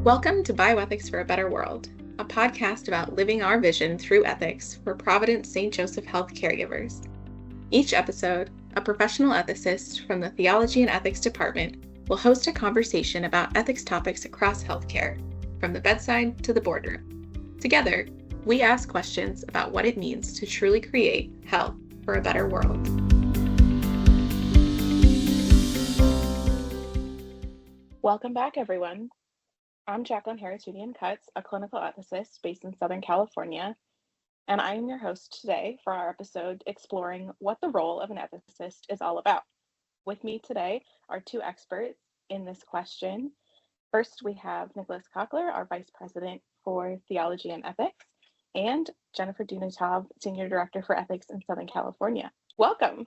Welcome to Bioethics for a Better World, a podcast about living our vision through ethics for Providence St. Joseph Health caregivers. Each episode, a professional ethicist from the Theology and Ethics Department will host a conversation about ethics topics across healthcare, from the bedside to the boardroom. Together, we ask questions about what it means to truly create health for a better world. Welcome back, everyone. I'm Jacqueline Harris-Cutts, a clinical ethicist based in Southern California, and I am your host today for our episode exploring what the role of an ethicist is all about. With me today are two experts in this question. First, we have Nicholas Cockler, our Vice President for Theology and Ethics, and Jennifer Dunatov, Senior Director for Ethics in Southern California. Welcome.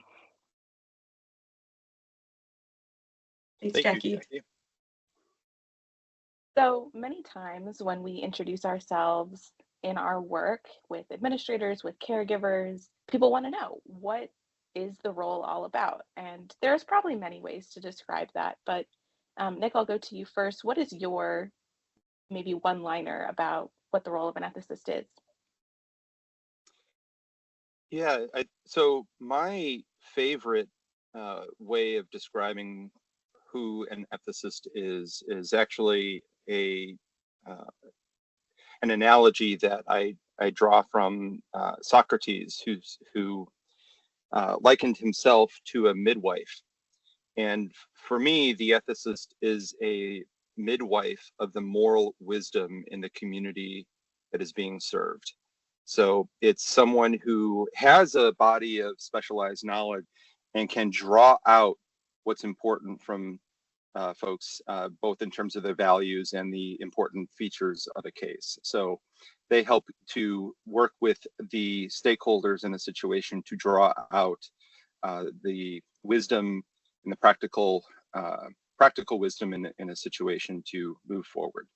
Thanks, Jackie. So many times when we introduce ourselves in our work with administrators, with caregivers, people want to know, what is the role all about? And there's probably many ways to describe that, but Nick, I'll go to you first. What is your maybe one-liner about what the role of an ethicist is? Yeah, so my favorite way of describing who an ethicist is actually an analogy that I draw from Socrates, who likened himself to a midwife. And for me, the ethicist is a midwife of the moral wisdom in the community that is being served. So it's someone who has a body of specialized knowledge and can draw out what's important from folks, both in terms of their values and the important features of a case. So they help to work with the stakeholders in a situation to draw out the wisdom and the practical wisdom in a situation to move forward.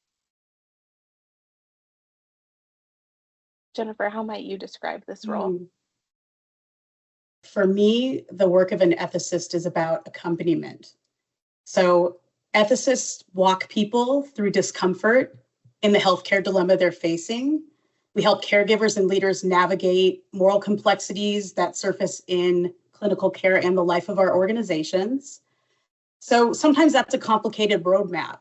Jennifer, how might you describe this role? For me, the work of an ethicist is about accompaniment. So ethicists walk people through discomfort in the healthcare dilemma they're facing. We help caregivers and leaders navigate moral complexities that surface in clinical care and the life of our organizations. So sometimes that's a complicated roadmap.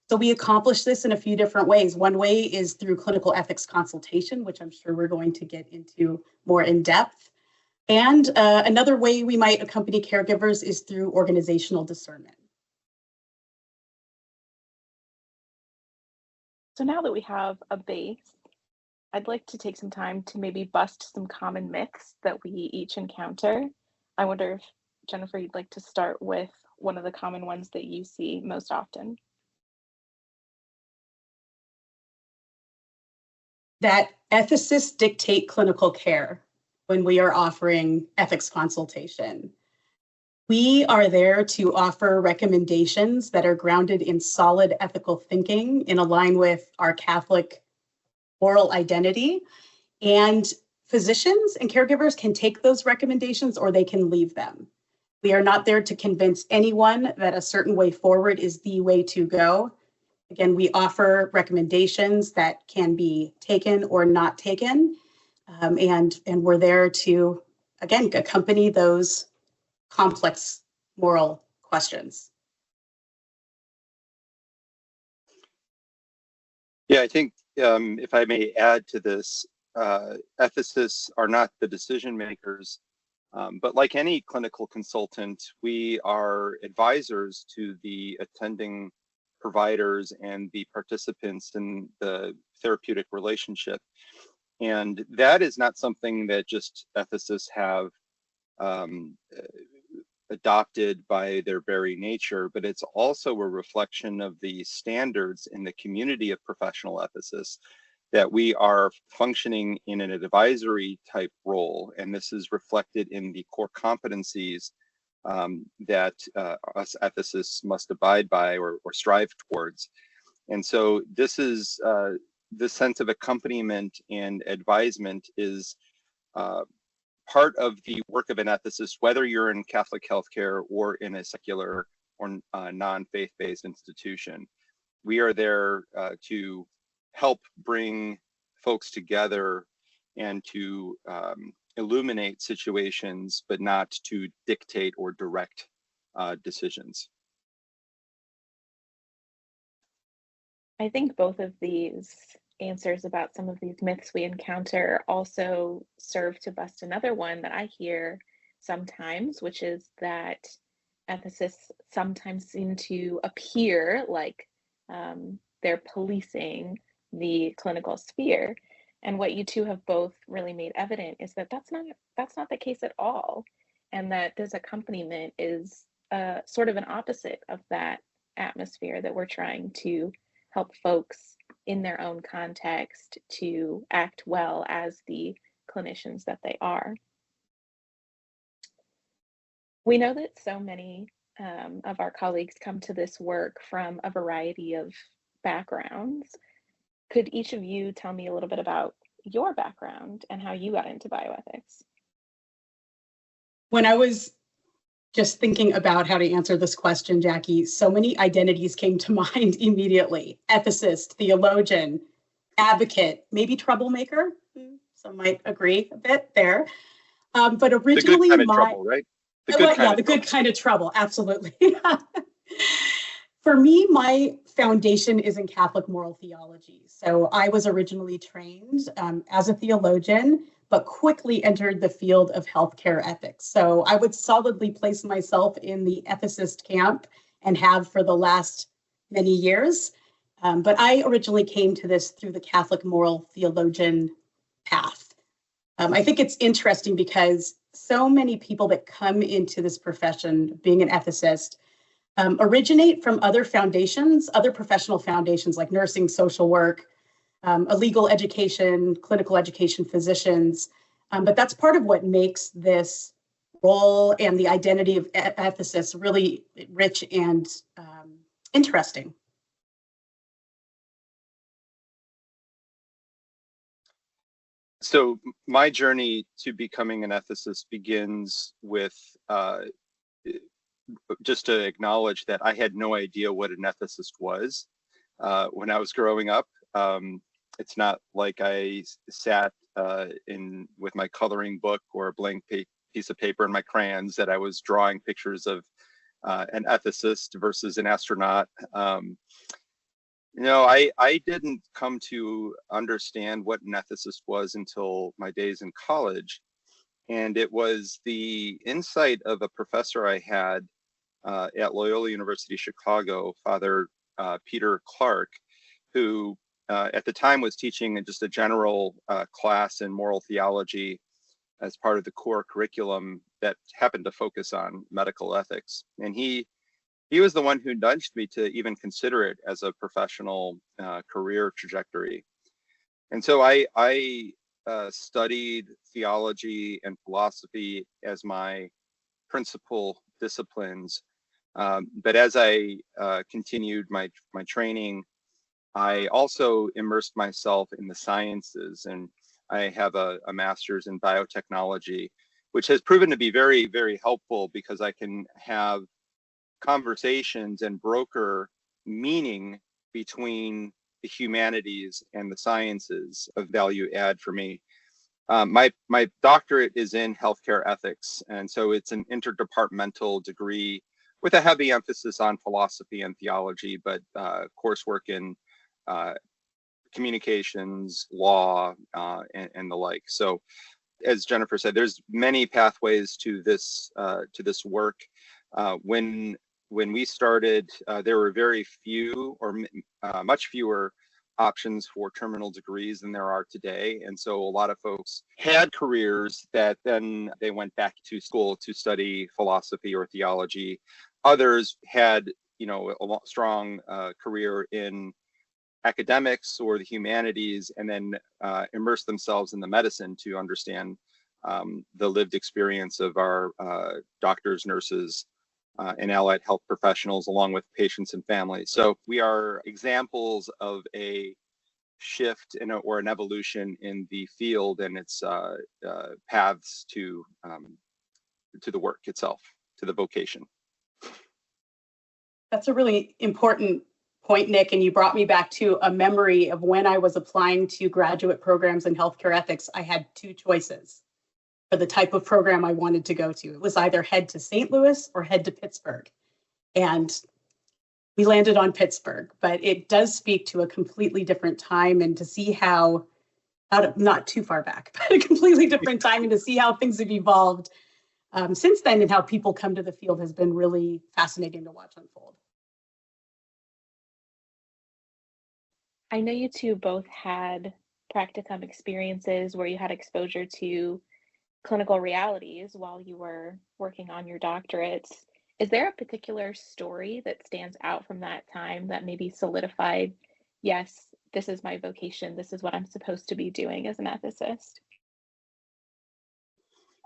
So we accomplish this in a few different ways. One way is through clinical ethics consultation, which I'm sure we're going to get into more in depth. And another way we might accompany caregivers is through organizational discernment. So now that we have a base, I'd like to take some time to maybe bust some common myths that we each encounter. I wonder if, Jennifer, you'd like to start with one of the common ones that you see most often. That ethicists dictate clinical care when we are offering ethics consultation. We are there to offer recommendations that are grounded in solid ethical thinking in line with our Catholic moral identity. And physicians and caregivers can take those recommendations or they can leave them. We are not there to convince anyone that a certain way forward is the way to go. Again, we offer recommendations that can be taken or not taken. And we're there to, again, accompany those complex moral questions. Yeah, I think if I may add to this, ethicists are not the decision makers, but like any clinical consultant, we are advisors to the attending providers and the participants in the therapeutic relationship. And that is not something that just ethicists have adopted by their very nature, but it's also a reflection of the standards in the community of professional ethicists that we are functioning in an advisory type role. And this is reflected in the core competencies that us ethicists must abide by or strive towards. And so this is this sense of accompaniment and advisement is part of the work of an ethicist, whether you're in Catholic healthcare or in a secular or non-faith-based institution. We are there to help bring folks together and to illuminate situations, but not to dictate or direct decisions. I think both of these answers about some of these myths we encounter also serve to bust another one that I hear sometimes, which is that ethicists sometimes seem to appear like they're policing the clinical sphere. And what you two have both really made evident is that that's not the case at all, and that this accompaniment is sort of an opposite of that atmosphere that we're trying to help folks in their own context to act well as the clinicians that they are. We know that so many of our colleagues come to this work from a variety of backgrounds. Could each of you tell me a little bit about your background and how you got into bioethics? When I was just thinking about how to answer this question, Jackie, so many identities came to mind immediately. Ethicist, theologian, advocate, maybe troublemaker. Some might agree a bit there. But originally, the good kind of trouble, right? The good kind of trouble, absolutely. For me, my foundation is in Catholic moral theology. So I was originally trained as a theologian, but quickly entered the field of healthcare ethics. So I would solidly place myself in the ethicist camp and have for the last many years. But I originally came to this through the Catholic moral theologian path. I think it's interesting because so many people that come into this profession, being an ethicist, originate from other foundations, other professional foundations like nursing, social work, a legal education, clinical education, physicians. But that's part of what makes this role and the identity of ethicists really rich and interesting. So my journey to becoming an ethicist begins with just to acknowledge that I had no idea what an ethicist was when I was growing up. It's not like I sat with my coloring book or a blank piece of paper and my crayons that I was drawing pictures of an ethicist versus an astronaut. I didn't come to understand what an ethicist was until my days in college. And it was the insight of a professor I had at Loyola University Chicago, Father Peter Clark, who at the time was teaching just a general class in moral theology as part of the core curriculum that happened to focus on medical ethics. And he was the one who nudged me to even consider it as a professional career trajectory. And so I studied theology and philosophy as my principal disciplines. But as I continued my training, I also immersed myself in the sciences, and I have a master's in biotechnology, which has proven to be very, very helpful because I can have conversations and broker meaning between the humanities and the sciences of value add for me. My doctorate is in healthcare ethics, and so it's an interdepartmental degree with a heavy emphasis on philosophy and theology, but coursework in communications, law, and the like. So, as Jennifer said, there's many pathways to this work. When we started, there were very few or much fewer options for terminal degrees than there are today. And so a lot of folks had careers that then they went back to school to study philosophy or theology. Others had, a strong career in academics or the humanities, and then immerse themselves in the medicine to understand the lived experience of our doctors, nurses, and allied health professionals, along with patients and families. So we are examples of a shift or an evolution in the field and its paths to the work itself, to the vocation. That's a really important point, Nick, and you brought me back to a memory of when I was applying to graduate programs in healthcare ethics. I had two choices for the type of program I wanted to go to. It was either head to St. Louis or head to Pittsburgh. And we landed on Pittsburgh, but it does speak to a completely different time, and to see how, not too far back, but a completely different time, and to see how things have evolved since then and how people come to the field has been really fascinating to watch unfold. I know you two both had practicum experiences where you had exposure to clinical realities while you were working on your doctorates. Is there a particular story that stands out from that time that maybe solidified, yes, this is my vocation, this is what I'm supposed to be doing as an ethicist?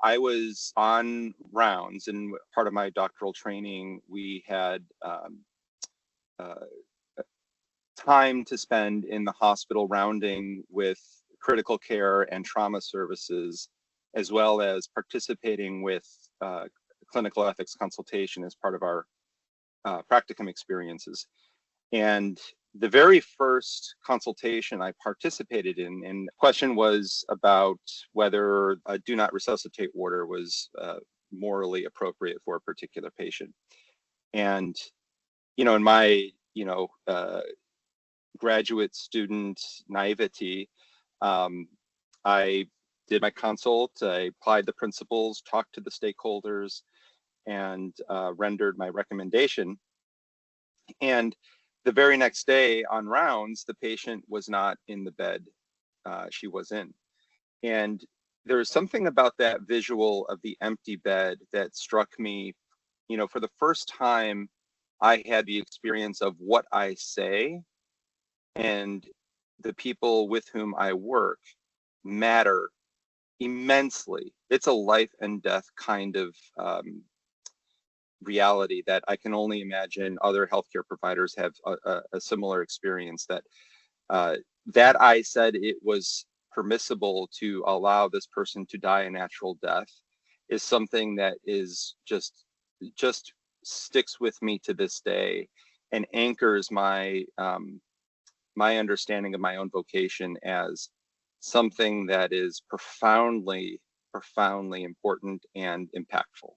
I was on rounds, and part of my doctoral training, we had time to spend in the hospital rounding with critical care and trauma services, as well as participating with clinical ethics consultation as part of our practicum experiences. And the very first consultation I participated in, and the question was about whether a do not resuscitate order was morally appropriate for a particular patient. And, in my, graduate student naivety, I did my consult, I applied the principles, talked to the stakeholders, and rendered my recommendation. And the very next day on rounds, the patient was not in the bed she was in. And there was something about that visual of the empty bed that struck me. For the first time, I had the experience of what I say and the people with whom I work matter immensely. It's a life and death kind of reality that I can only imagine other healthcare providers have a similar experience, that that I said it was permissible to allow this person to die a natural death is something that is just sticks with me to this day and anchors my my understanding of my own vocation as something that is profoundly important and impactful.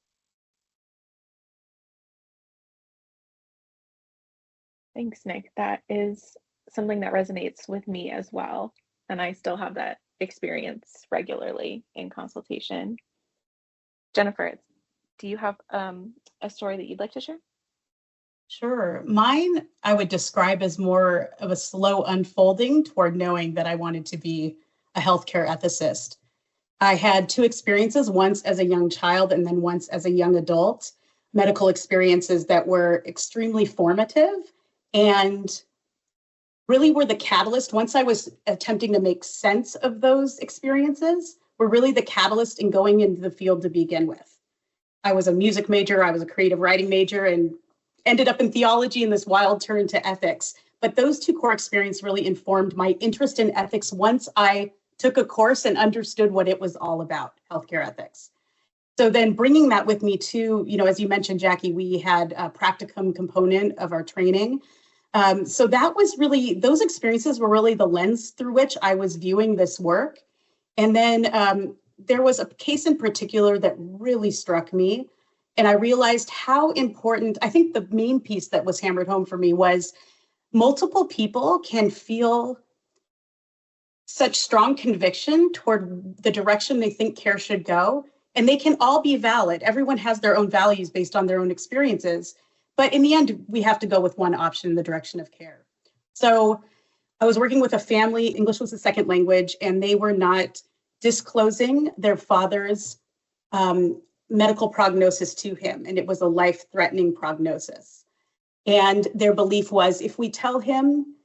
Thanks, Nick. That is something that resonates with me as well. And I still have that experience regularly in consultation. Jennifer, do you have a story that you'd like to share? Sure. Mine, I would describe as more of a slow unfolding toward knowing that I wanted to be a healthcare ethicist. I had two experiences, once as a young child and then once as a young adult, medical experiences that were extremely formative and really were the catalyst. Once I was attempting to make sense of those experiences, were really the catalyst in going into the field to begin with. I was a music major, I was a creative writing major, and ended up in theology in this wild turn to ethics. But those two core experiences really informed my interest in ethics once I took a course and understood what it was all about, healthcare ethics. So then bringing that with me to, as you mentioned, Jackie, we had a practicum component of our training. So that was really, those experiences were really the lens through which I was viewing this work. And then there was a case in particular that really struck me. And I realized how important, I think the main piece that was hammered home for me was multiple people can feel such strong conviction toward the direction they think care should go. And they can all be valid. Everyone has their own values based on their own experiences. But in the end, we have to go with one option in the direction of care. So I was working with a family, English was a second language, and they were not disclosing their father's medical prognosis to him. And it was a life-threatening prognosis. And their belief was, if we tell him,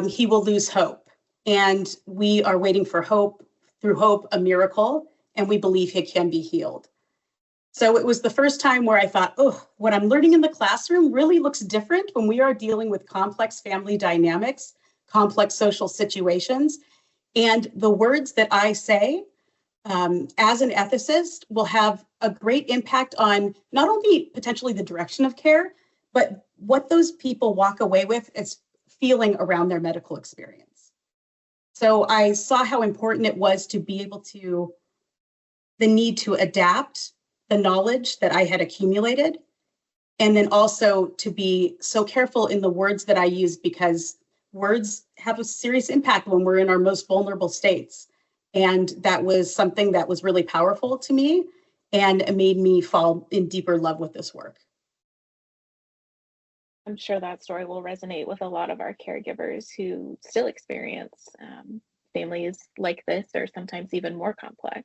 he will lose hope. And we are waiting for hope, through hope, a miracle, and we believe he can be healed. So it was the first time where I thought, oh, what I'm learning in the classroom really looks different when we are dealing with complex family dynamics, complex social situations. And the words that I say as an ethicist will have a great impact on not only potentially the direction of care, but what those people walk away with is feeling around their medical experience. So I saw how important it was to be able to, the need to adapt the knowledge that I had accumulated, and then also to be so careful in the words that I use, because words have a serious impact when we're in our most vulnerable states. And that was something that was really powerful to me and made me fall in deeper love with this work. I'm sure that story will resonate with a lot of our caregivers who still experience families like this, or sometimes even more complex.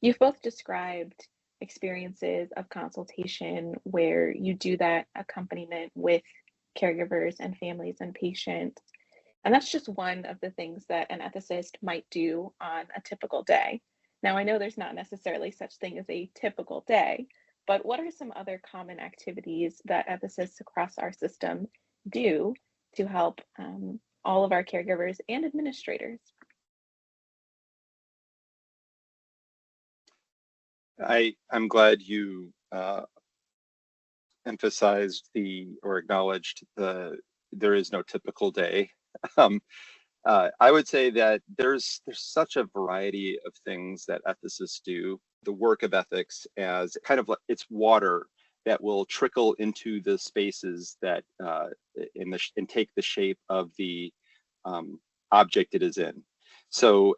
You've both described experiences of consultation where you do that accompaniment with caregivers and families and patients. And that's just one of the things that an ethicist might do on a typical day. Now, I know there's not necessarily such thing as a typical day, but what are some other common activities that ethicists across our system do to help all of our caregivers and administrators? I'm glad you emphasized or acknowledged there is no typical day. Um, I would say that there's such a variety of things that ethicists do. The work of ethics as kind of like it's water that will trickle into the spaces that and take the shape of the object it is in. So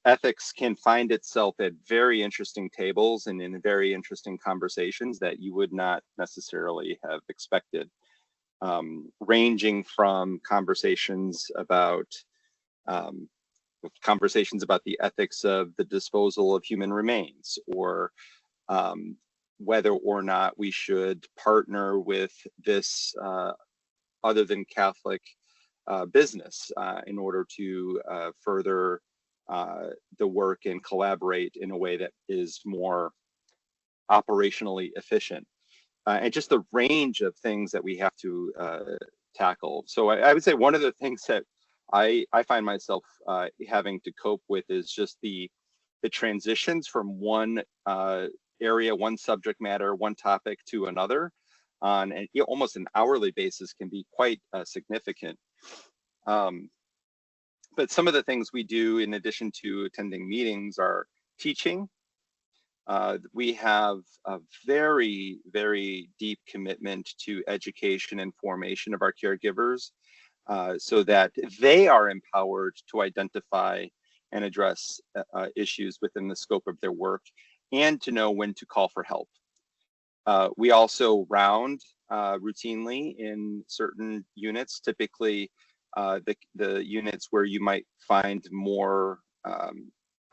ethics can find itself at very interesting tables and in very interesting conversations that you would not necessarily have expected, ranging from conversations about the ethics of the disposal of human remains, or whether or not we should partner with this other than Catholic business in order to further the work and collaborate in a way that is more operationally efficient. And just the range of things that we have to tackle. So I would say one of the things that I find myself having to cope with is just the transitions from one area, one subject matter, one topic to another on almost an hourly basis can be quite significant. But some of the things we do in addition to attending meetings are teaching. We have a very, very deep commitment to education and formation of our caregivers so that they are empowered to identify and address issues within the scope of their work and to know when to call for help. We also round routinely in certain units, typically the units where you might find more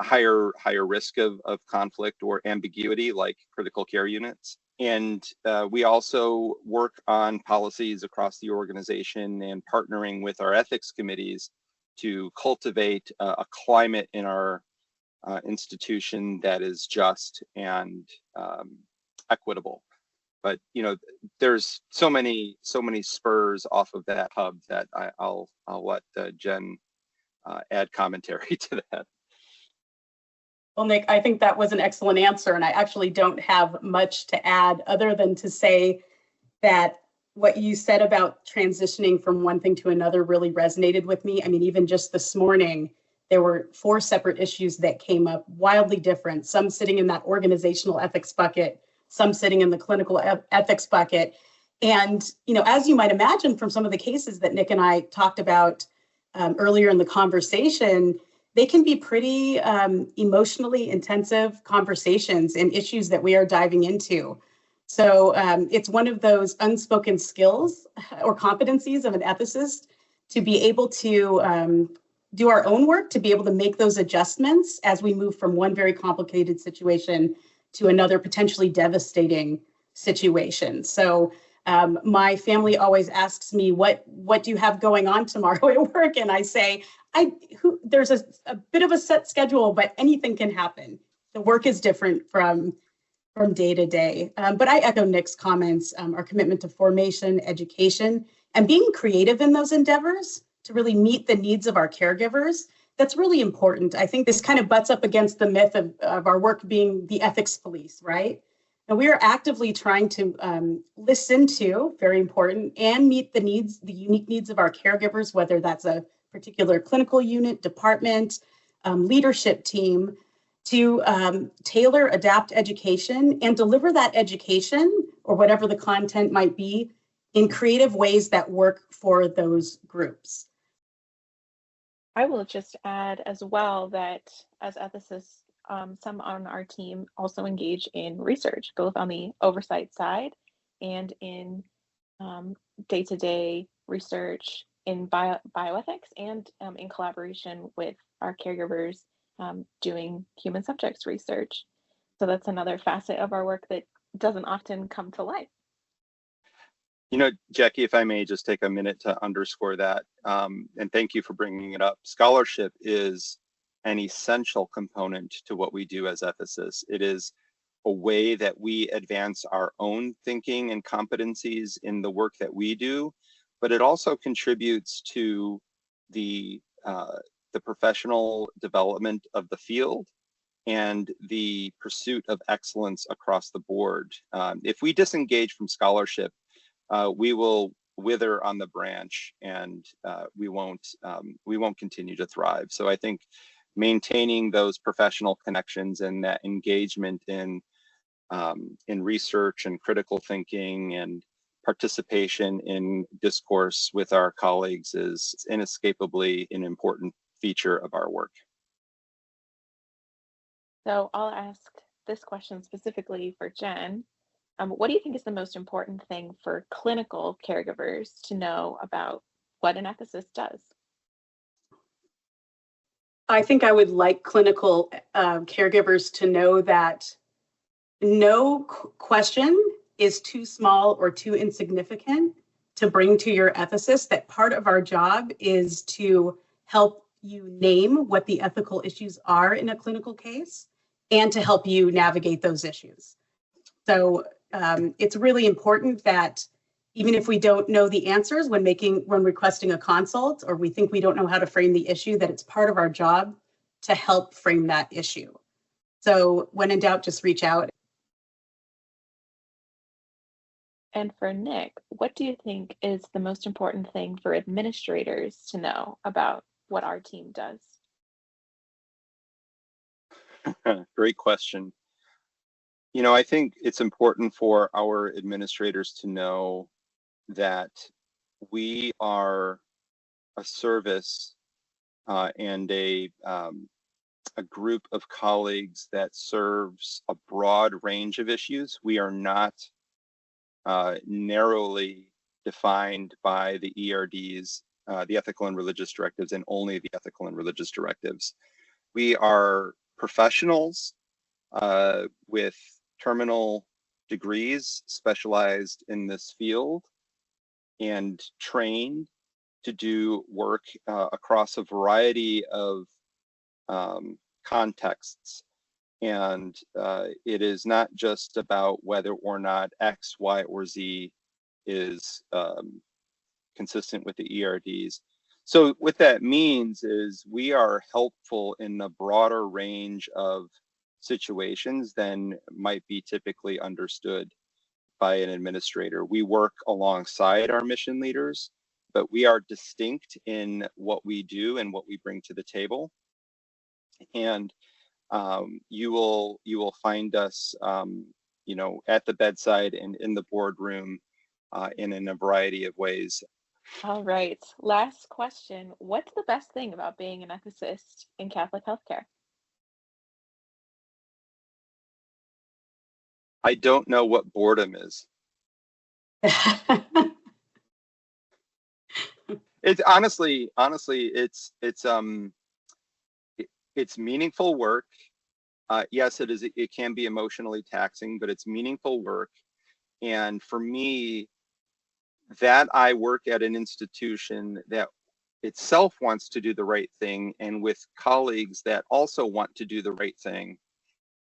higher risk of conflict or ambiguity, like critical care units. And we also work on policies across the organization and partnering with our ethics committees to cultivate a climate in our institution that is just and equitable. But there's so many spurs off of that hub that I'll let Jen add commentary to that. Well, Nick, I think that was an excellent answer, and I actually don't have much to add other than to say that what you said about transitioning from one thing to another really resonated with me. I mean, even just this morning, there were 4 separate issues that came up, wildly different, some sitting in that organizational ethics bucket, some sitting in the clinical ethics bucket. And, as you might imagine from some of the cases that Nick and I talked about earlier in the conversation, they can be pretty emotionally intensive conversations and issues that we are diving into. So it's one of those unspoken skills or competencies of an ethicist to be able to do our own work, to be able to make those adjustments as we move from one very complicated situation to another potentially devastating situation. So my family always asks me, what do you have going on tomorrow at work? And I say, there's a bit of a set schedule, but anything can happen. The work is different from day to day. But I echo Nick's comments, our commitment to formation, education, and being creative in those endeavors to really meet the needs of our caregivers. That's really important. I think this kind of butts up against the myth of our work being the ethics police, right? And we are actively trying to listen to, very important, and meet the needs, the unique needs of our caregivers, whether that's a particular clinical unit, department, leadership team, to tailor, adapt education and deliver that education or whatever the content might be in creative ways that work for those groups. I will just add as well that as ethicists, some on our team also engage in research, both on the oversight side and in day-to-day research in bioethics and in collaboration with our caregivers doing human subjects research. So that's another facet of our work that doesn't often come to light. You know, Jackie, if I may just take a minute to underscore that, and thank you for bringing it up. Scholarship is an essential component to what we do as ethicists. It is a way that we advance our own thinking and competencies in the work that we do, but it also contributes to the professional development of the field and the pursuit of excellence across the board. If we disengage from scholarship, we will wither on the branch, and we won't continue to thrive. So I think maintaining those professional connections and that engagement in research and critical thinking and participation in discourse with our colleagues is inescapably an important feature of our work. So I'll ask this question specifically for Jen. What do you think is the most important thing for clinical caregivers to know about what an ethicist does? I think I would like clinical caregivers to know that no question is too small or too insignificant to bring to your ethicist, that part of our job is to help you name what the ethical issues are in a clinical case and to help you navigate those issues. So it's really important that even if we don't know the answers when requesting a consult, or we think we don't know how to frame the issue, that it's part of our job to help frame that issue. So when in doubt, just reach out. And for Nick, what do you think is the most important thing for administrators to know about what our team does? Great question. You know, I think it's important for our administrators to know that we are a service and a group of colleagues that serves a broad range of issues. We are not narrowly defined by the ERDs, the ethical and religious directives, and only the ethical and religious directives. We are professionals with terminal degrees specialized in this field and trained to do work across a variety of contexts. And it is not just about whether or not X, Y, or Z is consistent with the ERDs. So what that means is we are helpful in a broader range of situations than might be typically understood by an administrator. We work alongside our mission leaders, but we are distinct in what we do and what we bring to the table. And you will find us, you know, at the bedside and in the boardroom in a variety of ways. All right, last question. What's the best thing about being an ethicist in Catholic healthcare? I don't know what boredom is. It's honestly, it's meaningful work. Yes, it can be emotionally taxing, but it's meaningful work. And for me, that I work at an institution that itself wants to do the right thing, and with colleagues that also want to do the right thing,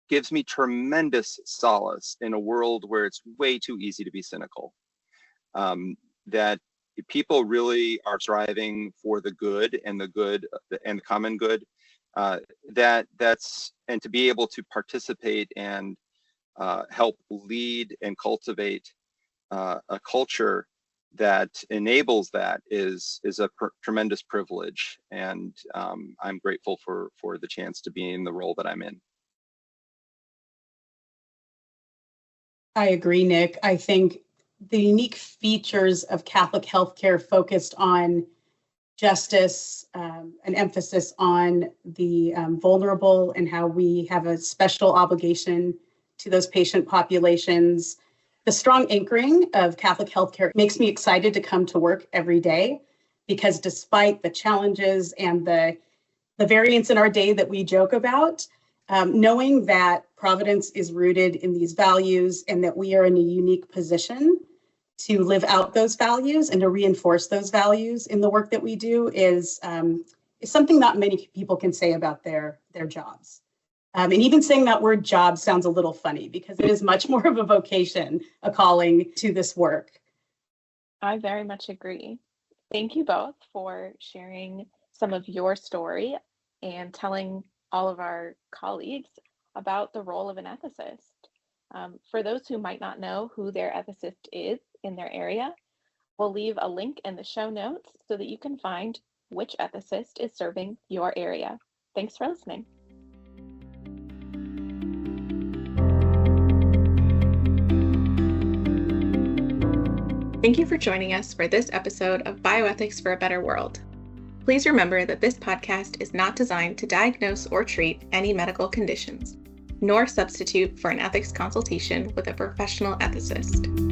gives me tremendous solace in a world where it's way too easy to be cynical. That people really are striving for the good and the common good. And to be able to participate and help lead and cultivate a culture that enables that is a tremendous privilege, and I'm grateful for the chance to be in the role that I'm in. I agree, Nick. I think the unique features of Catholic healthcare focused on justice, an emphasis on the vulnerable, and how we have a special obligation to those patient populations. The strong anchoring of Catholic healthcare makes me excited to come to work every day, because despite the challenges and the variance in our day that we joke about, knowing that Providence is rooted in these values and that we are in a unique position to live out those values and to reinforce those values in the work that we do is something not many people can say about their jobs. And even saying that word job sounds a little funny, because it is much more of a vocation, a calling to this work. I very much agree. Thank you both for sharing some of your story and telling all of our colleagues about the role of an ethicist. For those who might not know who their ethicist is in their area, we'll leave a link in the show notes so that you can find which ethicist is serving your area. Thanks for listening. Thank you for joining us for this episode of Bioethics for a Better World. Please remember that this podcast is not designed to diagnose or treat any medical conditions, nor substitute for an ethics consultation with a professional ethicist.